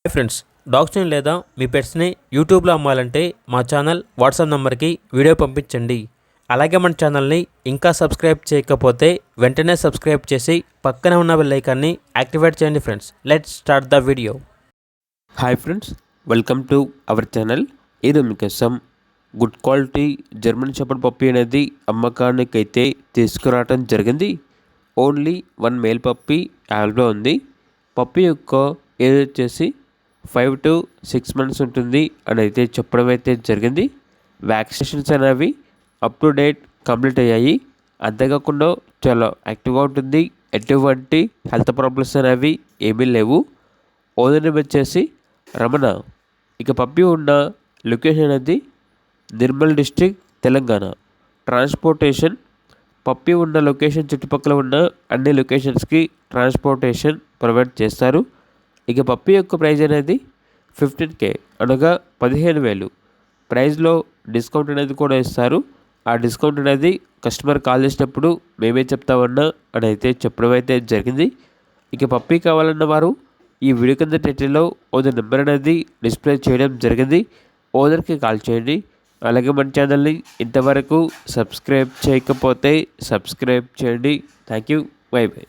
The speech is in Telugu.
హాయ్ ఫ్రెండ్స్, డాగ్స్ని లేదా మీ పెట్స్ని యూట్యూబ్లో అమ్మాలంటే మా ఛానల్ వాట్సాప్ నెంబర్కి వీడియో పంపించండి. అలాగే మన ఛానల్ని ఇంకా సబ్స్క్రైబ్ చేయకపోతే వెంటనే సబ్స్క్రైబ్ చేసి పక్కనే ఉన్న బెల్ ఐకాన్ని యాక్టివేట్ చేయండి. Friends, let's start the video. Hi friends, welcome to our channel. ఈరోజు మీకోసం good quality German shepherd puppy అనేది అమ్మకానికి అయితే తీసుకురావడం జరిగింది. ఓన్లీ 1 మేల్ పప్పీ అవైలబుల్ ఉంది. పప్పీ యొక్క ఏజ్ వచ్చేసి 5 to 6 months ఉంటుంది అని అయితే చెప్పడం అయితే జరిగింది. వ్యాక్సినేషన్స్ అనేవి అప్ టు డేట్ కంప్లీట్ అయ్యాయి. అంతేకాకుండా చాలా యాక్టివ్గా ఉంటుంది. ఎటువంటి హెల్త్ ప్రాబ్లమ్స్ అనేవి ఏమీ లేవు. ఓనర్ నేమ్ వచ్చేసి రమణ. ఇక పప్పీ ఉన్న లొకేషన్ అనేది Nirmal district, Telangana. Transportation puppy ఉన్న లొకేషన్ చుట్టుపక్కల ఉన్న అన్ని లొకేషన్స్కి ట్రాన్స్పోర్టేషన్ ప్రొవైడ్ చేస్తారు. ఇక పప్పీ యొక్క ప్రైజ్ అనేది 15K అనగా 15,000. ప్రైజ్లో డిస్కౌంట్ అనేది కూడా ఇస్తారు. ఆ డిస్కౌంట్ అనేది కస్టమర్ కాల్ చేసినప్పుడు మేమే చెప్తామన్నా అని అయితే చెప్పడం అయితే జరిగింది. ఇక పప్పీ కావాలన్న వారు ఈ వీడియో కింద టైటిల్లో ఓనర్ నెంబర్ అనేది డిస్ప్లే చేయడం జరిగింది. ఓనర్కి కాల్ చేయండి. అలాగే మన ఛానల్ని ఇంతవరకు సబ్స్క్రైబ్ చేయకపోతే సబ్స్క్రైబ్ చేయండి. Thank you. By by.